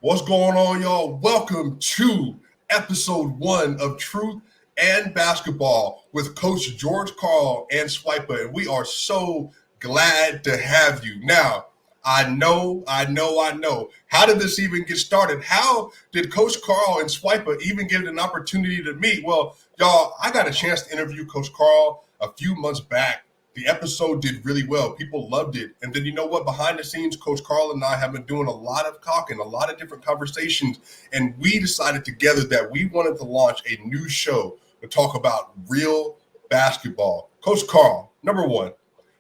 What's going on, y'all? Welcome to episode 1 of Truth and Basketball with Coach George Karl and Swipa, and we are so glad to have you. Now, I know. How did this even get started? How did Coach Karl and Swipa even get an opportunity to meet? Well, y'all, I got a chance to interview Coach Karl a few months back. The episode did really well. People loved it. And then you know what? Behind the scenes, Coach Karl and I have been doing a lot of talking, a lot of different conversations. And we decided together that we wanted to launch a new show to talk about real basketball. Coach Karl, number one,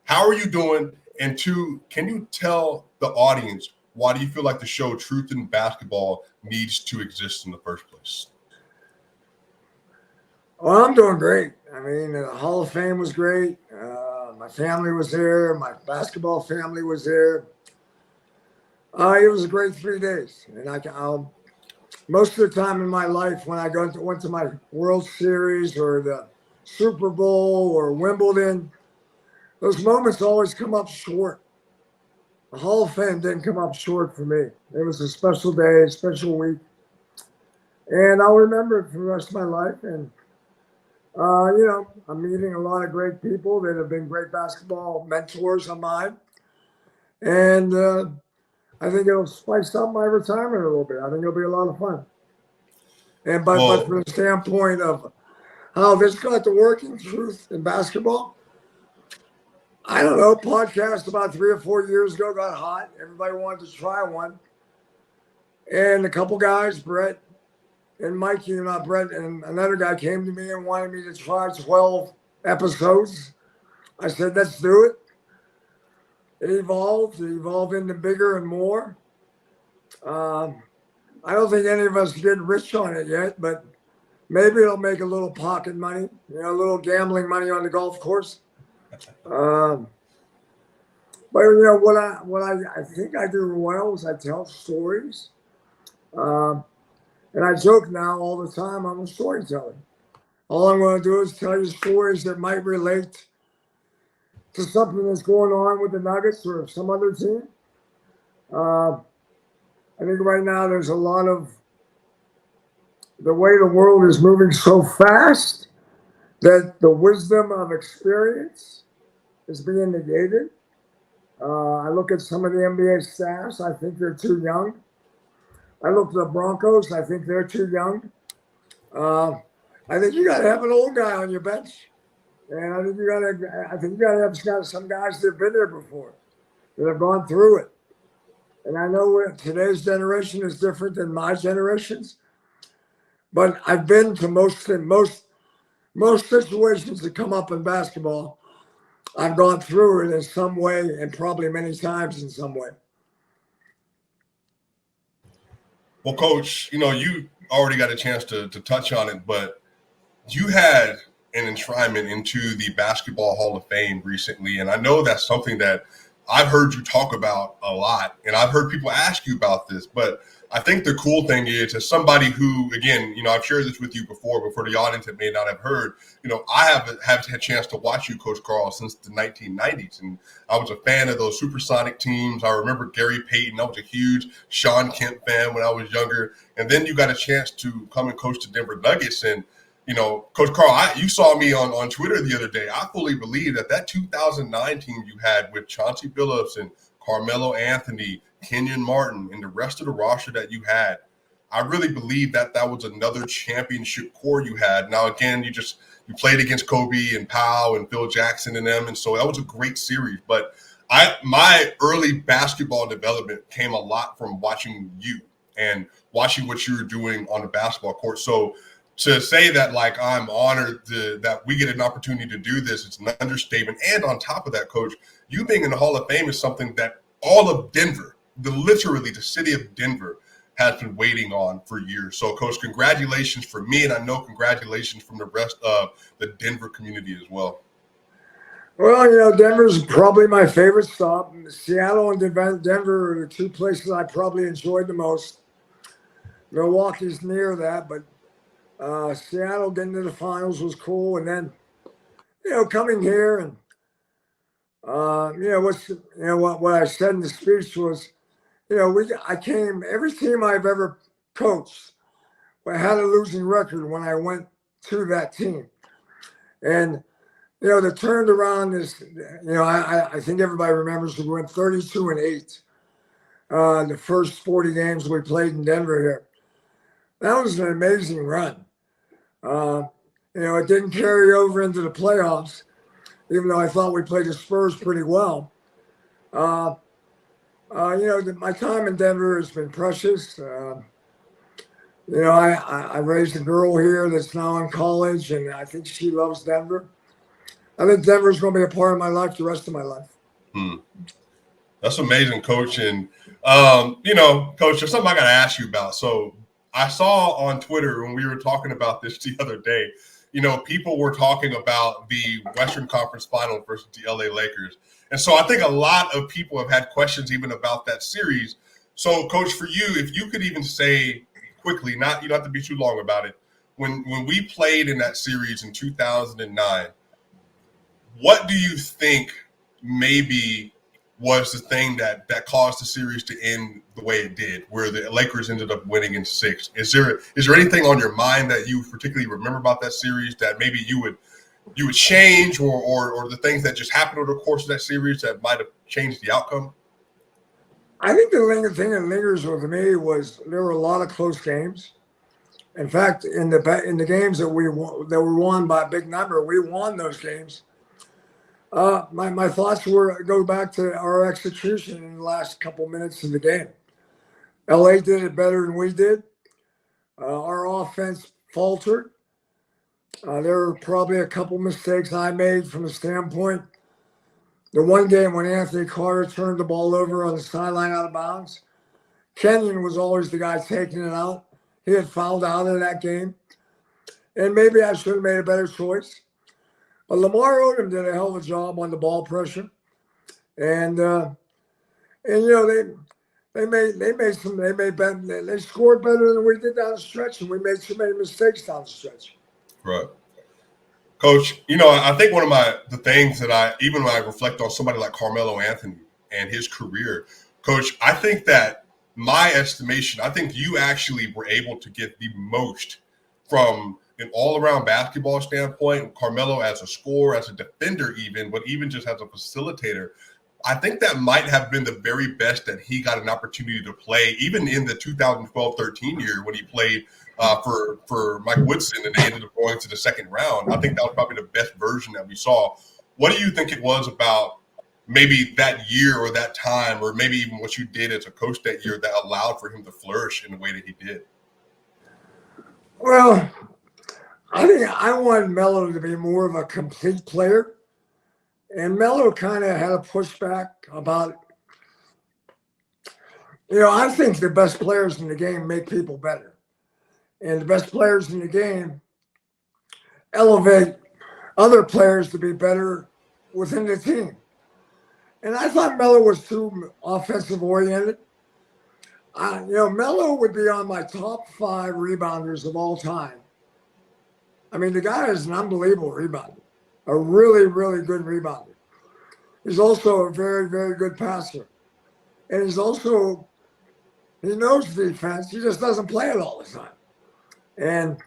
how are you doing? And two, can you tell the audience why do you feel like the show Truth in Basketball needs to exist in the first place? Well, I'm doing great. I mean, the Hall of Fame was great. My family was there. My basketball family was there. It was a great 3 days. And most of the time in my life, when I went to my World Series or the Super Bowl or Wimbledon, those moments always come up short. The Hall of Fame didn't come up short for me. It was a special day, a special week. And I'll remember it for the rest of my life. And I'm meeting a lot of great people that have been great basketball mentors of mine. And I think it'll spice up my retirement a little bit. I think it'll be a lot of fun. And but from the standpoint of how this got to work in Truth in Basketball, I don't know, podcast about 3 or 4 years ago got hot. Everybody wanted to try one. And a couple guys, Brett and Mikey, not Brett, and another guy came to me and wanted me to try 12 episodes. I said, let's do it. It evolved into bigger and more. I don't think any of us get rich on it yet, but maybe it'll make a little pocket money, a little gambling money on the golf course. But what I think I do well is I tell stories. And I joke now all the time, I'm a storyteller. All I'm going to do is tell you stories that might relate to something that's going on with the Nuggets or some other team. I think right now there's a lot of the way the world is moving so fast that the wisdom of experience is being negated. I look at some of the NBA staffs, I think they're too young. I look at the Broncos. I think they're too young. I think you got to have an old guy on your bench, and I think you got to have some guys that've been there before, that have gone through it. And I know today's generation is different than my generations, but I've been to most situations that come up in basketball. I've gone through it in some way, and probably many times in some way. Well, Coach, you already got a chance to touch on it, but you had an enshrinement into the Basketball Hall of Fame recently, and I know that's something that I've heard you talk about a lot, and I've heard people ask you about this, but I think the cool thing is, as somebody who, again, I've shared this with you before, but for the audience that may not have heard, I have had a chance to watch you, Coach Karl, since the 1990s, and I was a fan of those supersonic teams. I remember Gary Payton. I was a huge Sean Kemp fan when I was younger, and then you got a chance to come and coach the Denver Nuggets, and Coach Karl, you saw me on Twitter the other day. I fully believe that 2009 team you had with Chauncey Billups and Carmelo Anthony, Kenyon Martin, and the rest of the roster that you had, I really believe that was another championship core you had. Now, again, you played against Kobe and Powell and Phil Jackson and them, and so that was a great series. But my early basketball development came a lot from watching you and watching what you were doing on the basketball court. So to say that, I'm honored that we get an opportunity to do this, it's an understatement. And on top of that, Coach, you being in the Hall of Fame is something that all of Denver, literally the city of Denver, has been waiting on for years. So, Coach, congratulations for me, and I know congratulations from the rest of the Denver community as well. Well, Denver's probably my favorite stop. Seattle and Denver are the two places I probably enjoyed the most. Milwaukee's near that, but Seattle getting to the finals was cool. And then, coming here and, what I said in the speech was, I came, every team I've ever coached had a losing record when I went to that team. And, the turned around is, I think everybody remembers we went 32-8. The first 40 games we played in Denver here. That was an amazing run. It didn't carry over into the playoffs, even though I thought we played the Spurs pretty well. My time in Denver has been precious. I raised a girl here that's now in college, and I think she loves Denver. I think Denver's going to be a part of my life the rest of my life. That's amazing, Coach. And, Coach, there's something I got to ask you about. So I saw on Twitter when we were talking about this the other day, people were talking about the Western Conference Final versus the LA Lakers. And so I think a lot of people have had questions even about that series. So, Coach, for you, if you could even say quickly, you don't have to be too long about it, when we played in that series in 2009, what do you think maybe was the thing that caused the series to end the way it did, where the Lakers ended up winning in 6? Is there anything on your mind that you particularly remember about that series that maybe you would change, or the things that just happened over the course of that series that might have changed the outcome? I think the thing that lingers with me was there were a lot of close games. In fact, in the games that were won by a big number, we won those games. My thoughts go back to our execution in the last couple minutes of the game. LA did it better than we did. Our offense faltered. There were probably a couple mistakes I made from the standpoint. The one game when Anthony Carter turned the ball over on the sideline out of bounds, Kenyon was always the guy taking it out. He had fouled out in that game. And maybe I should have made a better choice. But Lamar Odom did a hell of a job on the ball pressure. And they scored better than we did down the stretch, and we made so many mistakes down the stretch. Right. Coach, I think one of the things that even when I reflect on somebody like Carmelo Anthony and his career, Coach, I think that my estimation, I think you actually were able to get the most from an all-around basketball standpoint, Carmelo as a scorer, as a defender even, but even just as a facilitator. I think that might have been the very best that he got an opportunity to play, even in the 2012-13 year when he played for Mike Woodson and they ended up going to the second round. I think that was probably the best version that we saw. What do you think it was about maybe that year or that time, or maybe even what you did as a coach that year that allowed for him to flourish in the way that he did? Well, I think I wanted Melo to be more of a complete player. And Melo kind of had a pushback about, I think the best players in the game make people better. And the best players in the game elevate other players to be better within the team. And I thought Melo was too offensive oriented. Melo would be on my top 5 rebounders of all time. I mean, the guy is an unbelievable rebounder, a really, really good rebounder. He's also a very, very good passer. And he knows defense. He just doesn't play it all the time. And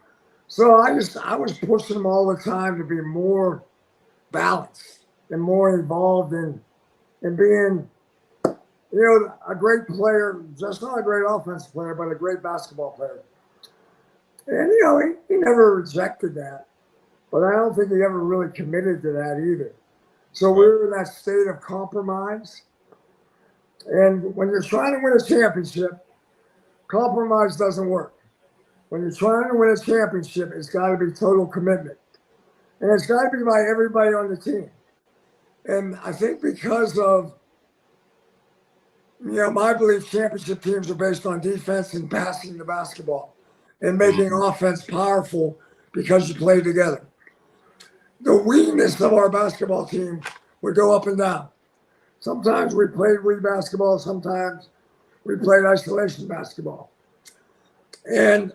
so I was pushing him all the time to be more balanced and more involved in being, a great player, just not a great offensive player, but a great basketball player. And, he never rejected that. But I don't think he ever really committed to that either. So we were in that state of compromise. And when you're trying to win a championship, compromise doesn't work. When you're trying to win a championship, it's got to be total commitment. And it's got to be by everybody on the team. And I think because of, my belief, championship teams are based on defense and passing the basketball and making offense powerful because you play together. The weakness of our basketball team would go up and down. Sometimes we played weak basketball. Sometimes we played isolation basketball. And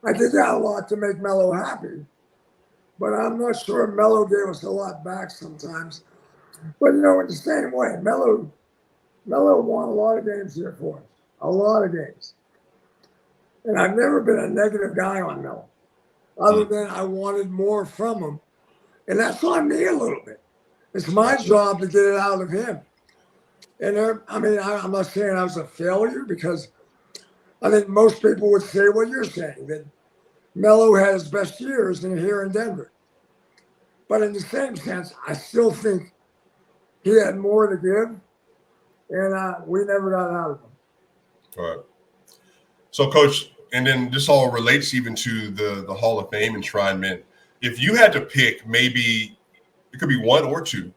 I did that a lot to make Melo happy. But I'm not sure Melo gave us a lot back sometimes. But, in the same way, Melo won a lot of games here for us. a lot of games. And I've never been a negative guy on Melo, other than I wanted more from him. And that's on me a little bit. It's my job to get it out of him. And I'm not saying I was a failure, because I think most people would say what you're saying, that Melo had his best years here in Denver. But in the same sense, I still think he had more to give, and we never got out of him. All right. So, Coach, and then this all relates even to the Hall of Fame enshrinement. If you had to pick, maybe it could be one or two,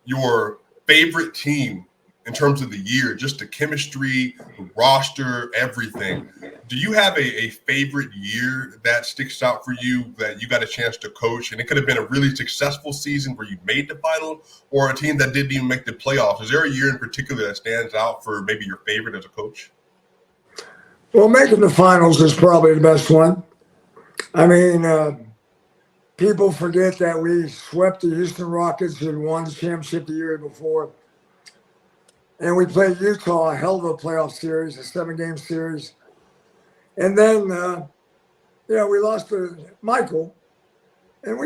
your favorite team in terms of the year, just the chemistry, the roster, everything. Do you have a favorite year that sticks out for you that you got a chance to coach? And it could have been a really successful season where you made the final, or a team that didn't even make the playoffs. Is there a year in particular that stands out for maybe your favorite as a coach? Well, making the finals is probably the best one. I mean, people forget that we swept the Houston Rockets, who won the championship the year before. And we played Utah, a hell of a playoff series, a 7-game series. And then, we lost to Michael. And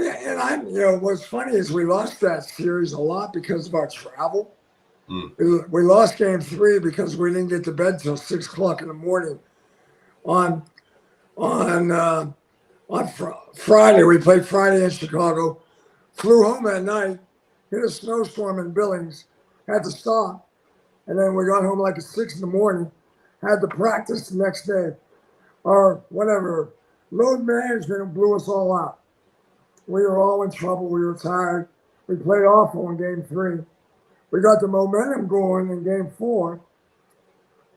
what's funny is we lost that series a lot because of our travel. We lost game 3 because we didn't get to bed till 6 o'clock in the morning. On Friday, we played Friday in Chicago, flew home at night, hit a snowstorm in Billings, had to stop. And then we got home like at 6 in the morning, had to practice the next day. Or whatever, load management blew us all out. We were all in trouble. We were tired. We played awful in game 3. We got the momentum going in game 4.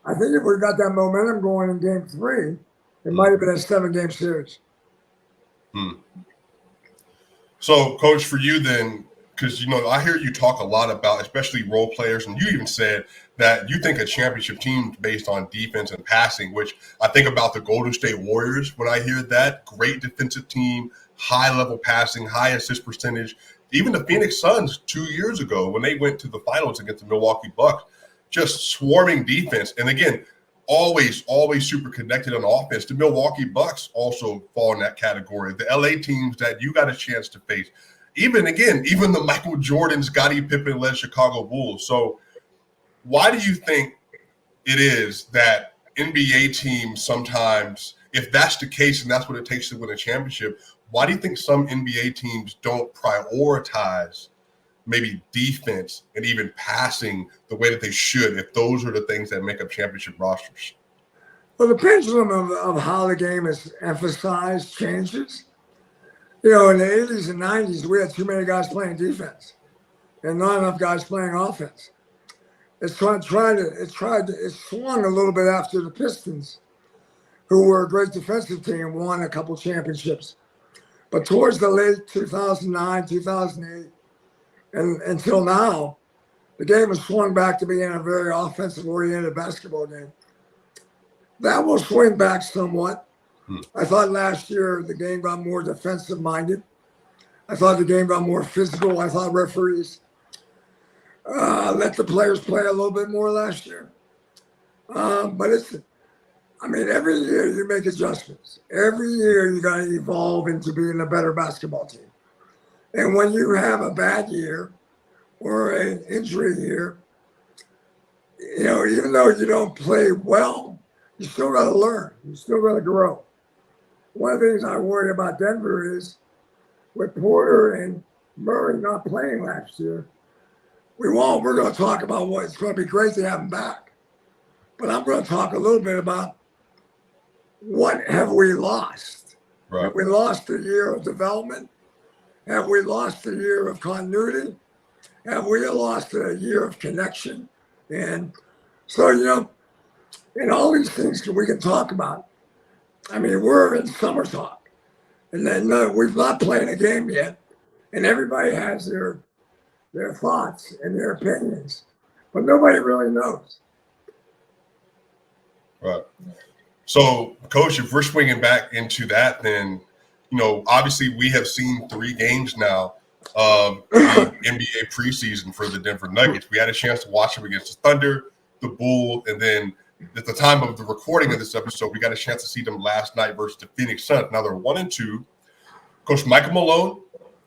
I think if we got that momentum going in game 3, it might have been a 7-game series. So, Coach, for you then, because, I hear you talk a lot about, especially role players, and you even said that you think a championship team is based on defense and passing, which I think about the Golden State Warriors when I hear that. Great defensive team, high-level passing, high assist percentage. Even the Phoenix Suns 2 years ago when they went to the finals against the Milwaukee Bucks, just swarming defense. And, again, always super connected on offense. The Milwaukee Bucks also fall in that category. The LA teams that you got a chance to face. Even the Michael Jordan, Scottie Pippen-led Chicago Bulls. So why do you think it is that NBA teams sometimes, if that's the case and that's what it takes to win a championship, why do you think some NBA teams don't prioritize maybe defense and even passing the way that they should, if those are the things that make up championship rosters? Well, the pendulum of how the game is emphasized changes. In the 80s and 90s, we had too many guys playing defense and not enough guys playing offense. It swung a little bit after the Pistons, who were a great defensive team, won a couple championships. But towards the late 2009, 2008, and until now, the game has swung back to being a very offensive-oriented basketball game. That will swing back somewhat. I thought last year the game got more defensive-minded. I thought the game got more physical. I thought referees let the players play a little bit more last year. But every year you make adjustments. Every year you got to evolve into being a better basketball team. And when you have a bad year or an injury year, even though you don't play well, you still got to learn. You still got to grow. One of the things I worry about Denver is with Porter and Murray not playing last year, we're going to talk about what it's going to be great to have them back. But I'm going to talk a little bit about what have we lost. Right. Have we lost a year of development? Have we lost a year of continuity? Have we lost a year of connection? And so, and all these things we can talk about. We're in summer talk. And then we've not played a game yet. And everybody has their thoughts and their opinions. But nobody really knows. Right. So, Coach, if we're swinging back into that, then, obviously we have seen 3 games now of the NBA preseason for the Denver Nuggets. We had a chance to watch them against the Thunder, the Bulls, and then at the time of the recording of this episode, we got a chance to see them last night versus the Phoenix Suns. Now they're 1-2. Coach Michael Malone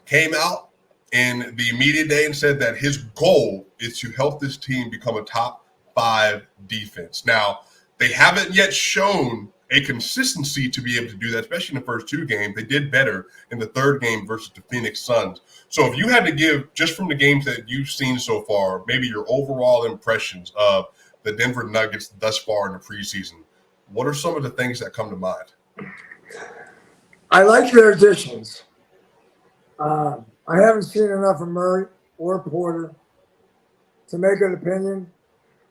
came out in the media day and said that his goal is to help this team become a top 5 defense. Now, they haven't yet shown a consistency to be able to do that, especially in the first 2 games. They did better in the 3rd game versus the Phoenix Suns. So if you had to give, just from the games that you've seen so far, maybe your overall impressions of the Denver Nuggets thus far in the preseason, what are some of the things that come to mind? I like their additions. I haven't seen enough of Murray or Porter to make an opinion.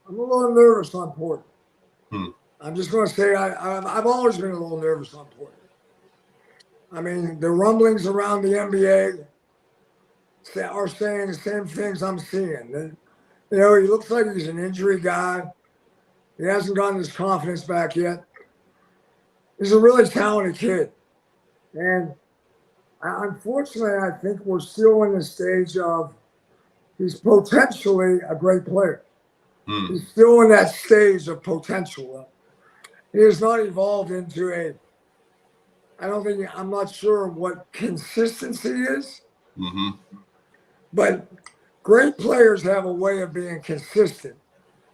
I'm a little nervous on Porter. I'm just going to say I've always been a little nervous on Porter. I mean, the rumblings around the NBA are saying the same things I'm seeing. You know, he looks like he's an injury guy. He hasn't gotten his confidence back yet. He's a really talented kid. And unfortunately, I think we're still in the stage of he's potentially a great player. He's still in that stage of potential. He has not evolved into I'm not sure what consistency is. But great players have a way of being consistent.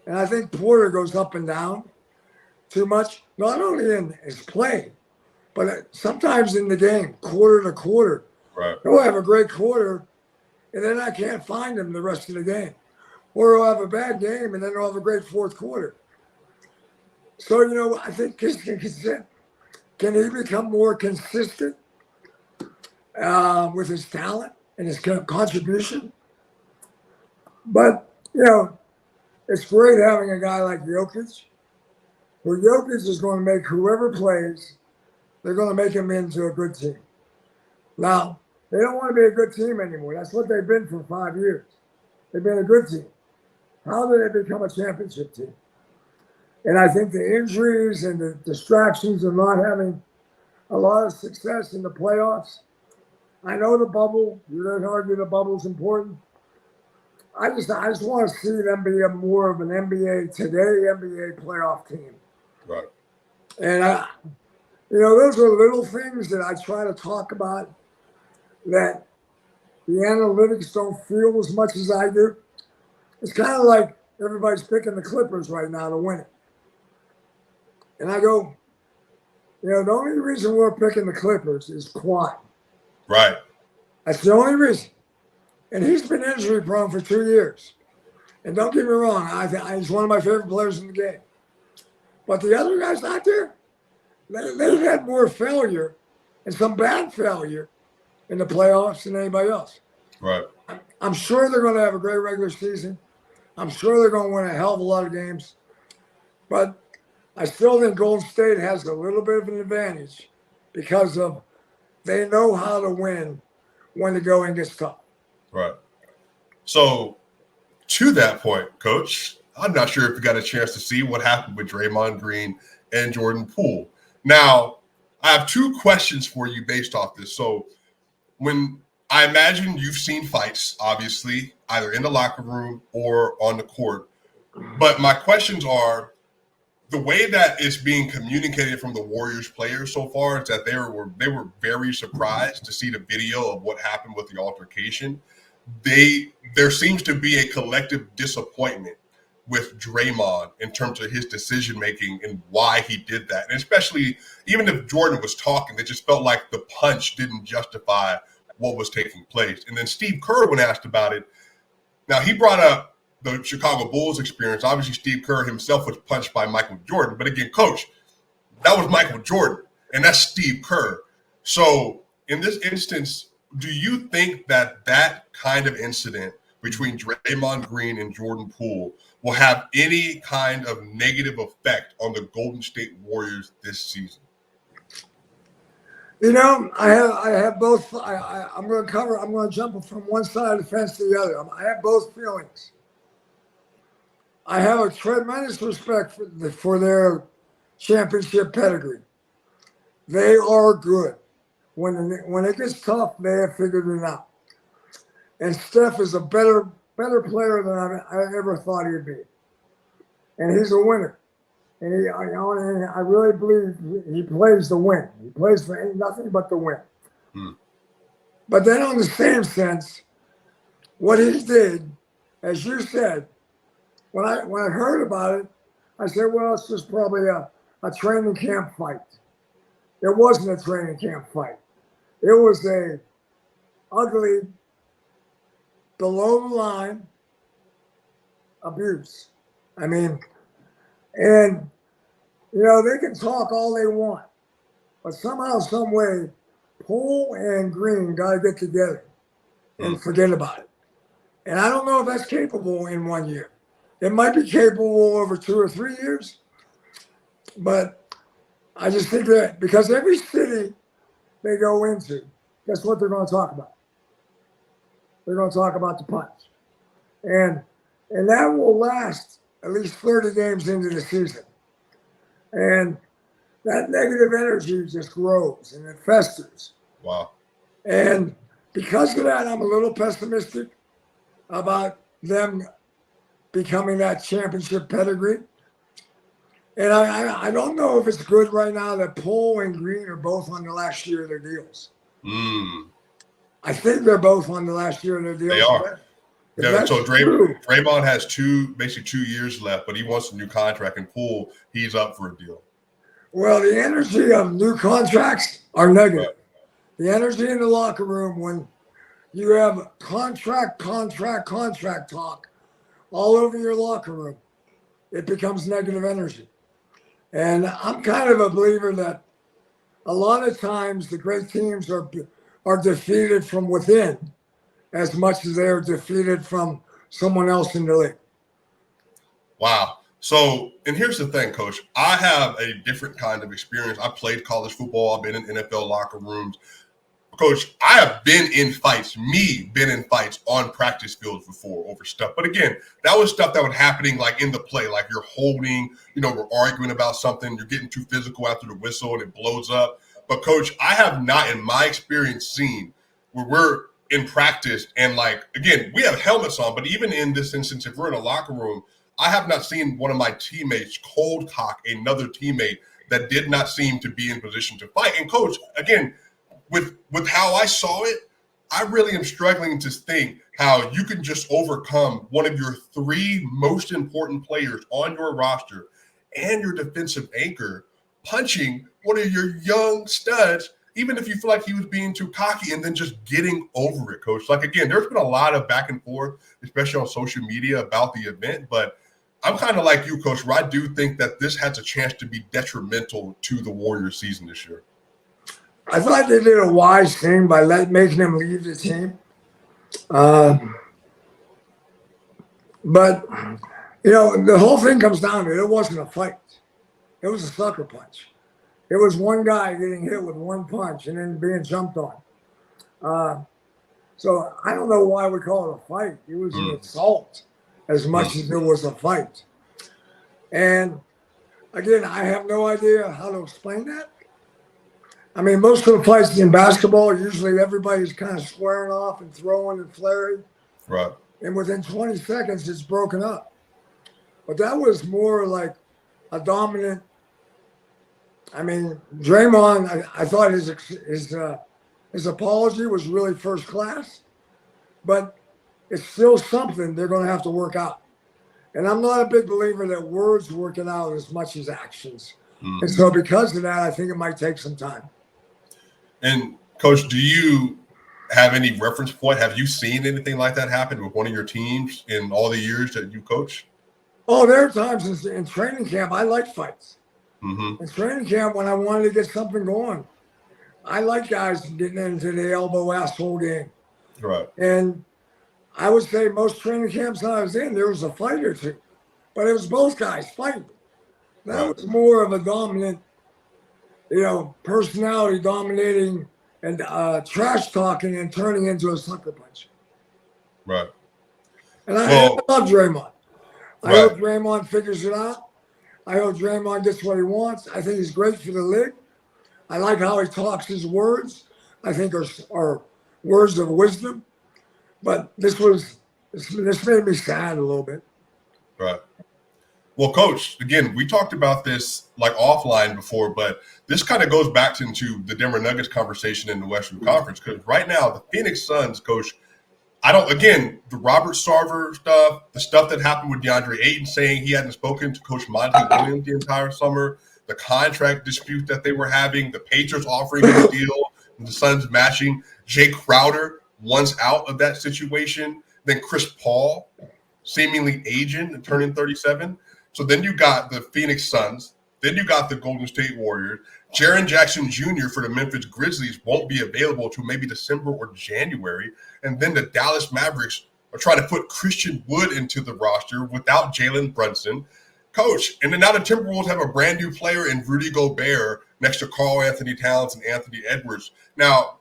And I think Porter goes up and down too much, not only in his play, but sometimes in the game, quarter to quarter. Right. He'll have a great quarter, and then I can't find him the rest of the game. Or he'll have a bad game, and then he'll have a great fourth quarter. So, you know, I think can he become more consistent with his talent and his contribution? But, you know, it's great having a guy like Jokic. Where Jokic is going to make whoever plays, they're going to make him into a good team. Now, they don't want to be a good team anymore. That's what they've been for 5 years. They've been a good team. How did they become a championship team? And I think the injuries and the distractions of not having a lot of success in the playoffs. I know the bubble. You don't argue the bubble's important. I just want to see them be more of an NBA playoff team. Right. And you know, those are little things that I try to talk about that the analytics don't feel as much as I do. It's kind of like everybody's picking the Clippers right now to win it. And I go, you know, the only reason we're picking the Clippers is Kawhi. Right. That's the only reason. And he's been injury prone for 2 years. And don't get me wrong, he's one of my favorite players in the game. But the other guys out there, they've had more failure and some bad failure in the playoffs than anybody else. Right. I'm sure they're going to have a great regular season. I'm sure they're going to win a hell of a lot of games. But I still think Golden State has a little bit of an advantage because of they know how to win when the going gets tough. Right. So, to that point, Coach, I'm not sure if you got a chance to see what happened with Draymond Green and Jordan Poole. Now, I have 2 questions for you based off this. So, when I imagine you've seen fights, obviously, either in the locker room or on the court. But my questions are, the way that it's being communicated from the Warriors players so far is that they were very surprised to see the video of what happened with the altercation. There seems to be a collective disappointment with Draymond in terms of his decision making and why he did that. And especially, even if Jordan was talking, they just felt like the punch didn't justify what was taking place. And then Steve Kerr, when asked about it, now he brought up the Chicago Bulls experience. Obviously, Steve Kerr himself was punched by Michael Jordan. But again, Coach, that was Michael Jordan, and that's Steve Kerr. So in this instance, do you think that kind of incident between Draymond Green and Jordan Poole will have any kind of negative effect on the Golden State Warriors this season? You know, I have both. I'm going to jump from one side of the fence to the other. I have both feelings. I have a tremendous respect for their championship pedigree. They are good. When it gets tough, they have figured it out. And Steph is a better player than I ever thought he'd be. And he's a winner. And and I really believe he plays to win. He plays for nothing but to win. Hmm. But then on the same sense, what he did, as you said, when I heard about it, I said, well, it's just probably a training camp fight. It wasn't a training camp fight. It was a ugly, below the line abuse. I mean, and they can talk all they want, but somehow, some way, Poole and Green got to get together and forget about it. And I don't know if that's capable in 1 year. It might be capable over 2 or 3 years, but I just think that because every city they go into, guess what they're going to talk about? They're going to talk about the punch. And that will last at least 30 games into the season. And that negative energy just grows and it festers. Wow. And because of that, I'm a little pessimistic about them becoming that championship pedigree. And I don't know if it's good right now that Poole and Green are both on the last year of their deals. I think they're both on the last year of their deals. They are. Yeah, so true, Draymond has basically 2 years left, but he wants a new contract. And Poole, he's up for a deal. Well, the energy of new contracts are negative. Right. The energy in the locker room when you have contract talk all over your locker room, it becomes negative energy. And I'm kind of a believer that a lot of times the great teams are defeated from within as much as they're defeated from someone else in the league. Wow. So, and here's the thing, Coach. I have a different kind of experience. I played college football. I've been in NFL locker rooms. Coach, I have been in fights on practice fields before over stuff. But again, that was stuff that was happening like in the play, like you're holding, we're arguing about something, you're getting too physical after the whistle and it blows up. But Coach, I have not in my experience seen where we're in practice and like, again, we have helmets on, but even in this instance, if we're in a locker room, I have not seen one of my teammates cold cock another teammate that did not seem to be in position to fight. And Coach, again, with how I saw it, I really am struggling to think how you can just overcome one of your 3 most important players on your roster and your defensive anchor punching one of your young studs, even if you feel like he was being too cocky, and then just getting over it, Coach. Like, again, there's been a lot of back and forth, especially on social media about the event, but I'm kind of like you, Coach, where I do think that this has a chance to be detrimental to the Warriors season this year. I thought they did a wise thing by making him leave the team. But, the whole thing comes down to it wasn't a fight. It was a sucker punch. It was one guy getting hit with one punch and then being jumped on. So I don't know why we call it a fight. It was an assault as much as it was a fight. And, again, I have no idea how to explain that. I mean, most of the fights in basketball, usually everybody's kind of squaring off and throwing and flaring. Right. And within 20 seconds, it's broken up. But that was more like a dominant. I mean, Draymond, I thought his apology was really first class. But it's still something they're going to have to work out. And I'm not a big believer that words work it out as much as actions. And so because of that, I think it might take some time. And, Coach, do you have any reference point? Have you seen anything like that happen with one of your teams in all the years that you coach? Oh, there are times in training camp I like fights. Mm-hmm. In training camp, when I wanted to get something going, I like guys getting into the elbow asshole game. Right. And I would say most training camps I was in, there was a fight or two. But it was both guys fighting. That was more of a dominant, personality dominating and trash talking and turning into a sucker punch. Right. And I love Draymond. I hope Draymond figures it out. I hope Draymond gets what he wants. I think he's great for the league. I like how he talks his words. I think are words of wisdom. But this made me sad a little bit. Right. Well, Coach, again, we talked about this like offline before, but this kind of goes back into the Denver Nuggets conversation in the Western Conference because right now the Phoenix Suns, Coach, the Robert Sarver stuff, the stuff that happened with DeAndre Ayton saying he hadn't spoken to Coach Monty Williams the entire summer, the contract dispute that they were having, the Patriots offering him a deal, and the Suns matching. Jay Crowder once out of that situation. Then Chris Paul, seemingly aging and turning 37. So then you got the Phoenix Suns. Then you got the Golden State Warriors. Jaren Jackson Jr. for the Memphis Grizzlies won't be available till maybe December or January. And then the Dallas Mavericks are trying to put Christian Wood into the roster without Jalen Brunson. Coach, and then now the Timberwolves have a brand new player in Rudy Gobert next to Karl Anthony Towns and Anthony Edwards. Now,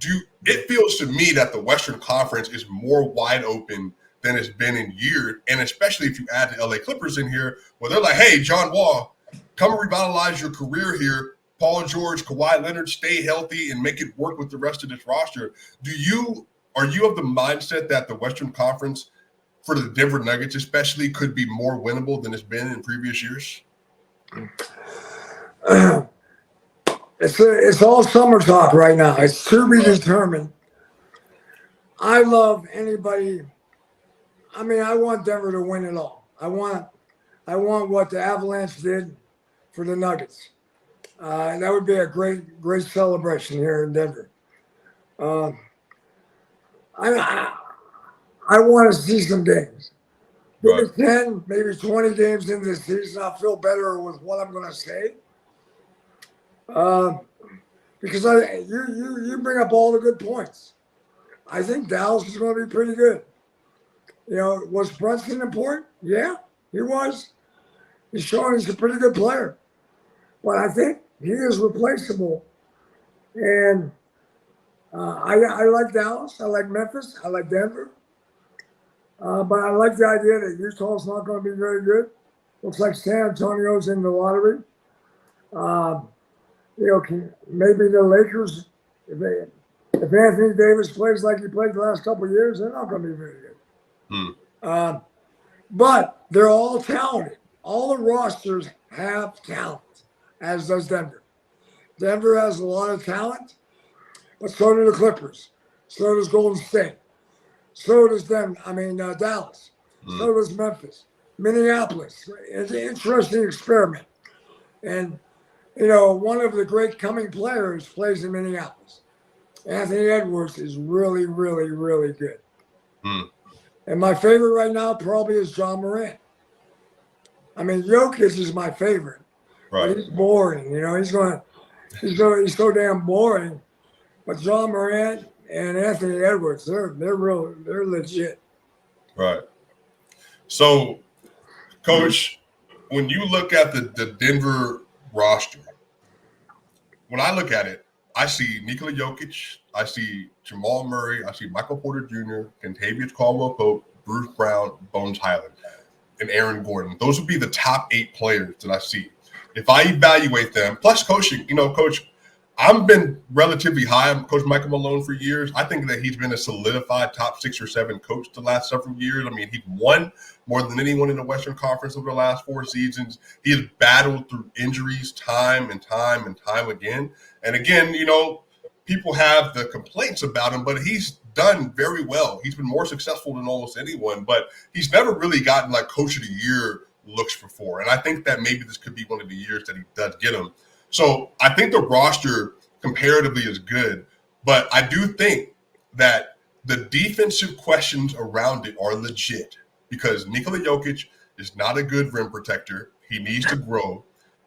it feels to me that the Western Conference is more wide open than it's been in years, and especially if you add the LA Clippers in here, where they're like, hey, John Wall, come and revitalize your career here. Paul George, Kawhi Leonard, stay healthy and make it work with the rest of this roster. Are you of the mindset that the Western Conference for the Denver Nuggets especially could be more winnable than it's been in previous years? It's all summer talk right now. It's to be determined. I love anybody. I mean, I want Denver to win it all. I want what the Avalanche did for the Nuggets. And that would be a great celebration here in Denver. I want to see some games. Maybe 10, maybe 20 games into the season, I'll feel better with what I'm going to say. Because you bring up all the good points. I think Dallas is going to be pretty good. You know, was Brunson important? Yeah, he was. He's showing he's a pretty good player. But I think he is replaceable. And I like Dallas. I like Memphis. I like Denver. But I like the idea that Utah's not going to be very good. Looks like San Antonio's in the lottery. Maybe the Lakers, if Anthony Davis plays like he played the last couple of years, they're not going to be very good. But they're all talented. All the rosters have talent, as does Denver. Denver has a lot of talent, but so do the Clippers. So does Golden State. So does Dallas. So does Memphis. Minneapolis. It's an interesting experiment. And, one of the great coming players plays in Minneapolis. Anthony Edwards is really, really, really good. And my favorite right now probably is John Morant. I mean, Jokic is my favorite. Right. But he's boring. He's so damn boring. But John Morant and Anthony Edwards, they're legit. Right. So, Coach, when you look at the Denver roster, when I look at it, I see Nikola Jokic, I see Jamal Murray, I see Michael Porter Jr., Kentavious Caldwell-Pope, Bruce Brown, Bones Highland, and Aaron Gordon. Those would be the top 8 players that I see. If I evaluate them, plus coaching, Coach, I've been relatively high on Coach Michael Malone for years. I think that he's been a solidified top 6 or 7 coach the last several years. I mean, he won more than anyone in the Western Conference over the last 4 seasons. He has battled through injuries time and time and time again. And again, people have the complaints about him, but he's done very well. He's been more successful than almost anyone, but he's never really gotten like Coach of the Year looks before. And I think that maybe this could be one of the years that he does get him. So I think the roster comparatively is good, but I do think that the defensive questions around it are legit because Nikola Jokic is not a good rim protector. He needs to grow.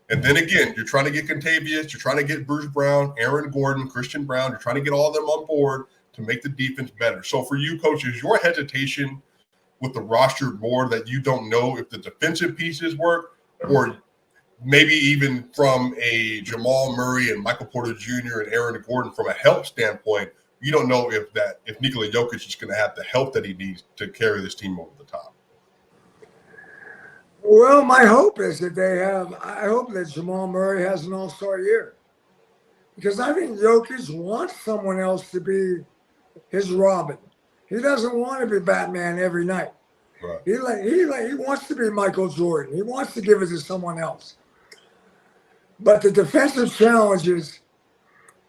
And then again, you're trying to get Kentavious, you're trying to get Bruce Brown, Aaron Gordon, Christian Brown. You're trying to get all of them on board to make the defense better. So for you, Coach, is your hesitation with the roster more that you don't know if the defensive pieces work, or maybe even from a Jamal Murray and Michael Porter Jr. and Aaron Gordon from a help standpoint, you don't know if Nikola Jokic is going to have the help that he needs to carry this team over the top? Well, my hope is that I hope that Jamal Murray has an all-star year. Because I think Jokic wants someone else to be his Robin. He doesn't want to be Batman every night. Right. He wants to be Michael Jordan. He wants to give it to someone else. But the defensive challenge is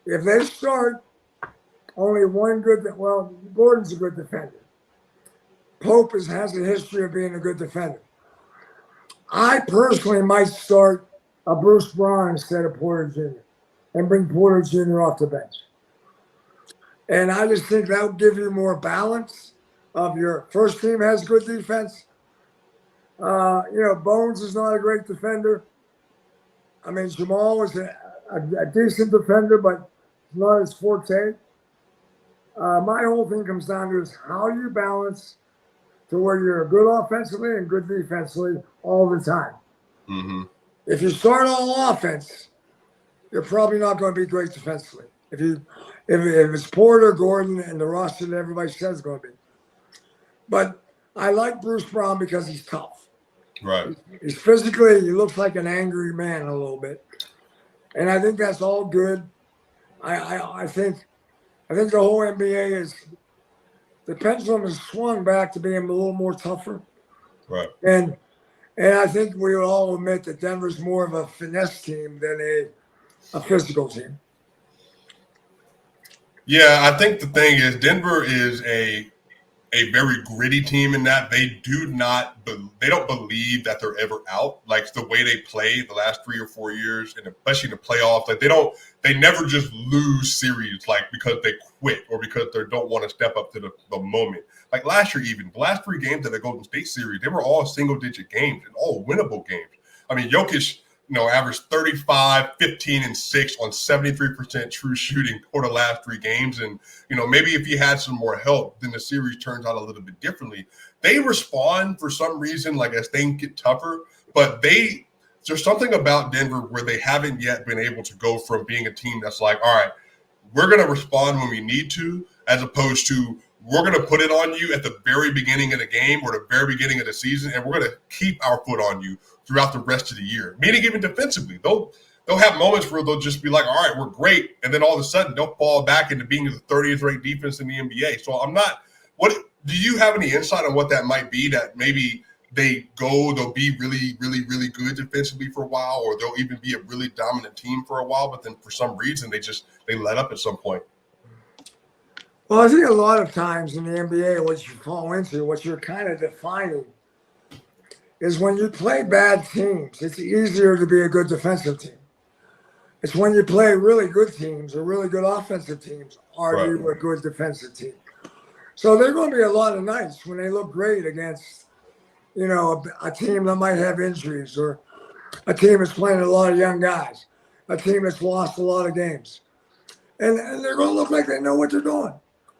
if they start only one good, well, Gordon's a good defender. Pope has a history of being a good defender. I personally might start a Bruce Brown instead of Porter Jr. and bring Porter Jr. off the bench. And I just think that would give you more balance of your first team has good defense. Bones is not a great defender. I mean, Jamal was a decent defender, but not his forte. My whole thing comes down to is how you balance to where you're good offensively and good defensively all the time. Mm-hmm. If you start all offense, you're probably not going to be great defensively. If it's Porter, Gordon, and the roster that everybody says is going to be. But I like Bruce Brown because he's tough. Right. He's physically, he looks like an angry man a little bit. And I think that's all good. I think the whole NBA is, the pendulum has swung back to being a little more tougher. Right. And I think we would all admit that Denver's more of a finesse team than a physical team. Yeah, I think the thing is Denver is a very gritty team in that they don't believe that they're ever out. Like the way they play the last 3 or 4 years, and especially in the playoffs, like they never just lose series like because they quit or because they don't want to step up to the moment. Like last year, even the last 3 games of the Golden State series, they were all single-digit games and all winnable games. I mean, Jokic, averaged 35, 15, and 6 on 73% true shooting for the last 3 games. And, maybe if he had some more help, then the series turns out a little bit differently. They respond for some reason, like as things get tougher, but there's something about Denver where they haven't yet been able to go from being a team that's like, all right, we're going to respond when we need to, as opposed to we're going to put it on you at the very beginning of the game or the very beginning of the season, and we're going to keep our foot on you throughout the rest of the year. Meaning even defensively, they'll have moments where they'll just be like, all right, we're great, and then all of a sudden they'll fall back into being the 30th ranked defense in the NBA. So what do you have any insight on what that might be, that maybe they'll be really, really, really good defensively for a while, or they'll even be a really dominant team for a while, but then for some reason they let up at some point? Well, I think a lot of times in the NBA, what you fall into, what you're kind of defining, is when you play bad teams, it's easier to be a good defensive team. It's when you play really good teams or really good offensive teams, are you a good defensive team? So there are going to be a lot of nights when they look great against, a team that might have injuries, or a team that's playing a lot of young guys, a team that's lost a lot of games. And they're going to look like they know what they're doing.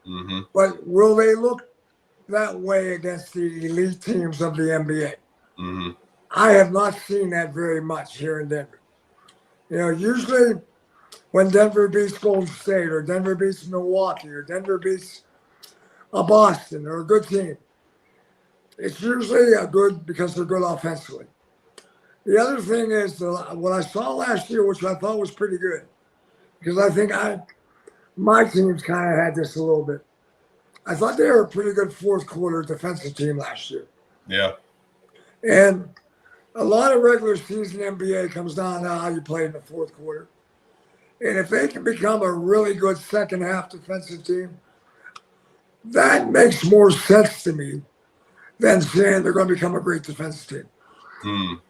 Mm-hmm. But will they look that way against the elite teams of the NBA? Mm-hmm. I have not seen that very much here in Denver. Usually when Denver beats Golden State or Denver beats Milwaukee or Denver beats a Boston or a good team, it's usually because they're good offensively. The other thing is what I saw last year, which I thought was pretty good, because I think my teams kind of had this a little bit. I thought they were a pretty good fourth quarter defensive team last year. Yeah. And a lot of regular season NBA comes down to how you play in the fourth quarter. And if they can become a really good second half defensive team, that makes more sense to me than saying they're going to become a great defensive team. Mm.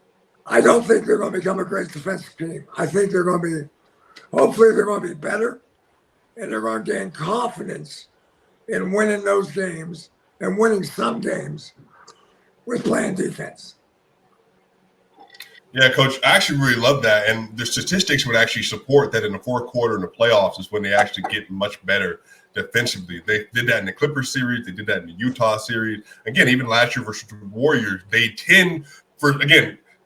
I don't think they're going to become a great defensive team. I think hopefully they're going to be better, and they're going to gain confidence in winning those games and winning some games with playing defense. Yeah, Coach, I actually really love that. And the statistics would actually support that in the fourth quarter in the playoffs is when they actually get much better defensively. They did that in the Clippers series. They did that in the Utah series. Again, even last year versus the Warriors, they tend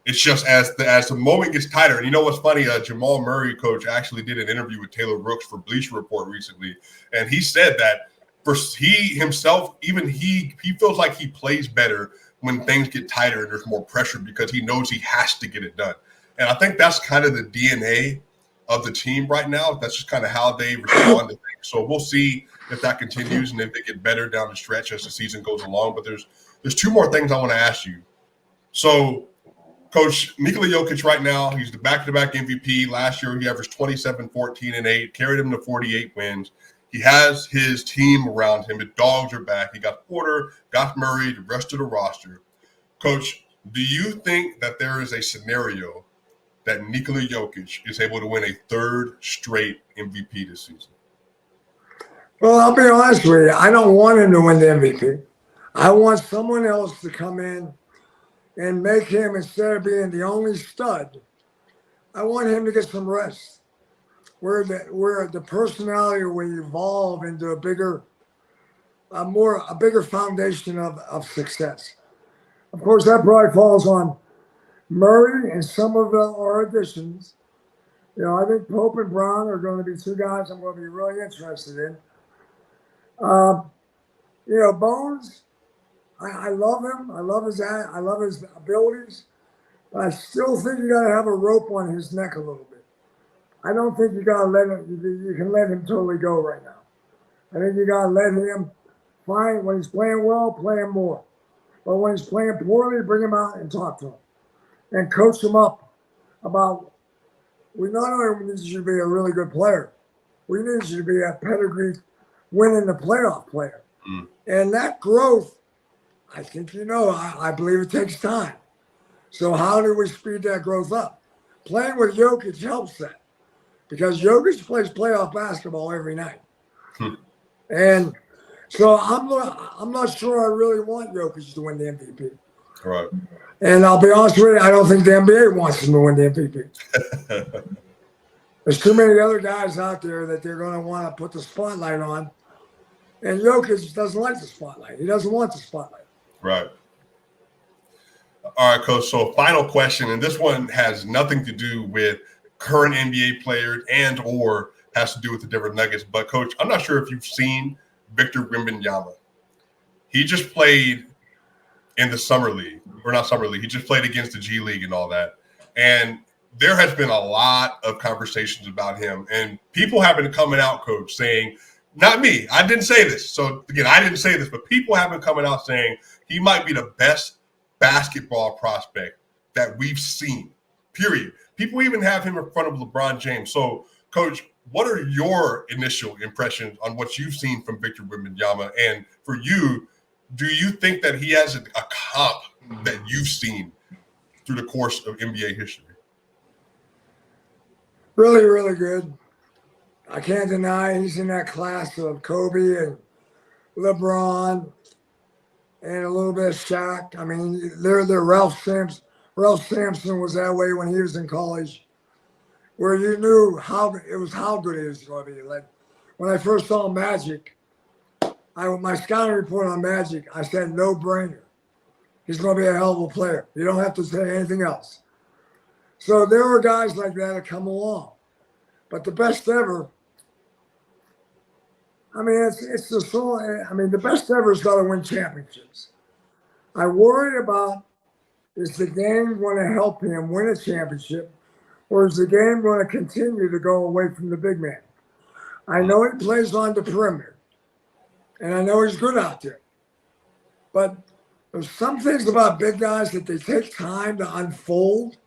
it's just as the moment gets tighter. And you know what's funny? Jamal Murray, coach, actually did an interview with Taylor Rooks for Bleacher Report recently. And he said that he himself, even he feels like he plays better when things get tighter and there's more pressure because he knows he has to get it done. And I think that's kind of the DNA of the team right now. That's just kind of how they respond to things. So we'll see if that continues and if they get better down the stretch as the season goes along. But there's there's two more things I want to ask you. So, Coach, Nikola Jokic right now, he's the back-to-back MVP. Last year, he averaged 27, 14, and 8, carried him to 48 wins. He has his team around him. The dogs are back. He got Porter, got Murray, the rest of the roster. Coach, do you think that there is a scenario that Nikola Jokic is able to win a third straight MVP this season? Well, I'll be honest with you. I don't want him to win the MVP. I want someone else to come in and make him, instead of being the only stud, I want him to get some rest. Where the personality will evolve into a bigger foundation of success. Of course, that probably falls on Murray and some of our additions. You know, I think Pope and Brown are going to be two guys I'm going to be really interested in. You know, Bones, I love him. I love his abilities. But I still think you got to have a rope on his neck a little bit. I don't think you got to let him. You can let him totally go right now. I think you got to let him find when he's playing well, play him more. But when he's playing poorly, bring him out and talk to him, and coach him up about. We not only need you to be a really good player, we need you to be a pedigree, winning the playoff player. And that growth, I think I believe it takes time. So how do we speed that growth up? Playing with Jokic helps that. Because Jokic plays playoff basketball every night. And so I'm not sure I really want Jokic to win the MVP. Right. And I'll be honest with you, I don't think the NBA wants him to win the MVP. There's too many other guys out there that they're going to want to put the spotlight on. And Jokic doesn't like the spotlight. He doesn't want the spotlight. Right. All right, Coach. So final question, and this one has nothing to do with current NBA players and or has to do with the Denver Nuggets. But, Coach, I'm not sure if you've seen Victor Wembanyama. He just played in the Summer League. Or not Summer League. He just played against the G League and all that. And there has been a lot of conversations about him. And people have been coming out, Coach, saying, not me, I didn't say this. So, again, I didn't say this, but people have been coming out saying he might be the best basketball prospect that we've seen, period. People even have him in front of LeBron James. So, Coach, what are your initial impressions on what you've seen from Victor Wembanyama? And for you, do you think that he has a comp that you've seen through the course of NBA history? Really, really good. I can't deny he's in that class of Kobe and LeBron and a little bit of Shaq. I mean, they're Ralph Sampson. Ralph Sampson was that way when he was in college, where you knew how good he was going to be. Like when I first saw Magic, my scouting report on Magic, I said no brainer. He's going to be a hell of a player. You don't have to say anything else. So there are guys like that that come along. But the best ever, I mean, it's the soul. I mean, the best ever has got to win championships. I worry about, is the game going to help him win a championship, or is the game going to continue to go away from the big man? I know he plays on the perimeter, and I know he's good out there. But there's some things about big guys that they take time to unfold.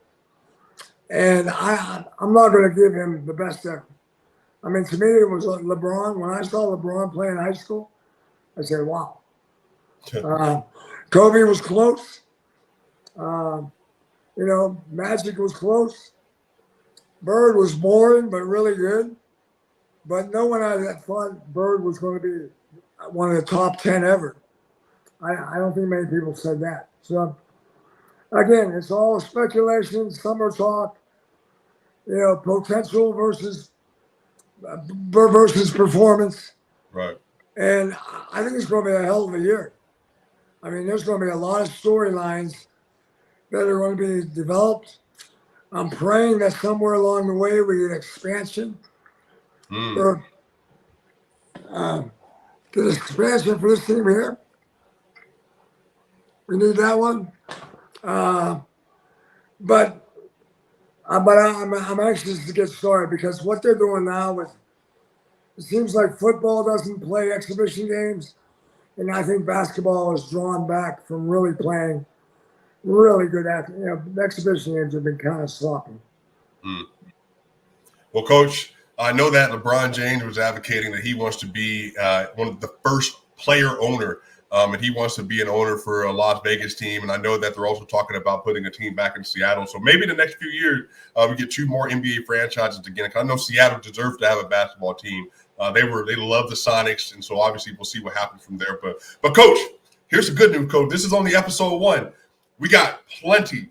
And I'm not going to give him the best ever. I mean, to me, it was LeBron. When I saw LeBron play in high school, I said, wow. Kobe was close. Magic was close. Bird was boring, but really good. But no one I thought Bird was going to be one of the top 10 ever. I don't think many people said that. So, again, it's all speculation, summer talk, potential versus performance. Right. And I think it's going to be a hell of a year. I mean, there's going to be a lot of storylines that are going to be developed. I'm praying that somewhere along the way we get expansion. Or get expansion for this team here. We need that one. But I'm anxious to get started because what they're doing now with, it seems like football doesn't play exhibition games. And I think basketball is drawn back from really playing really good the exhibition games have been kind of sloppy. Well, Coach, I know that LeBron James was advocating that he wants to be one of the first player owner, and he wants to be an owner for a Las Vegas team. And I know that they're also talking about putting a team back in Seattle. So maybe the next few years we get 2 more NBA franchises again. I know Seattle deserves to have a basketball team. They love the Sonics, and so obviously we'll see what happens from there. But Coach, here's the good news, Coach. This is only episode 1. We got plenty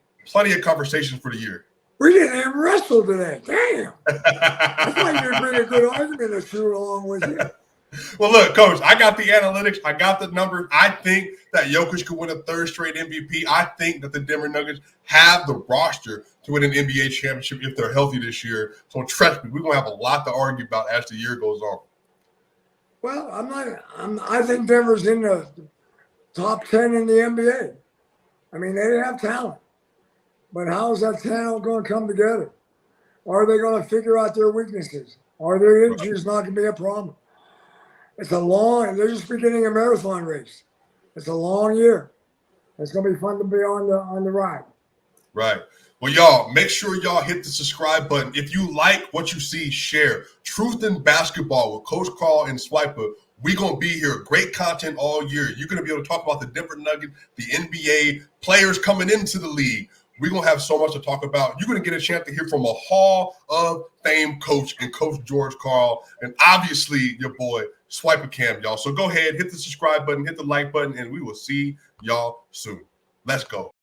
of conversations for the year. We didn't even wrestle today. Damn. I thought you'd bring a good argument to shoot along with you. Well, look, Coach, I got the analytics. I got the numbers. I think that Jokic could win a 3rd straight MVP. I think that the Denver Nuggets have the roster to win an NBA championship if they're healthy this year. So trust me, we're going to have a lot to argue about as the year goes on. Well, I think Denver's in the top 10 in the NBA. I mean, they have talent. But how is that talent going to come together? Are they going to figure out their weaknesses? Are their injuries not going to be a problem? They're just beginning a marathon race. It's a long year. It's going to be fun to be on the ride. Right. Well, y'all, make sure y'all hit the subscribe button. If you like what you see, share. Truth in Basketball with Coach Karl and Swipa. We're going to be here. Great content all year. You're going to be able to talk about the Denver Nuggets, the NBA, players coming into the league. We're going to have so much to talk about. You're going to get a chance to hear from a Hall of Fame coach and Coach George Karl, and obviously your boy, Swipa Cam, y'all. So go ahead, hit the subscribe button, hit the like button, and we will see y'all soon. Let's go.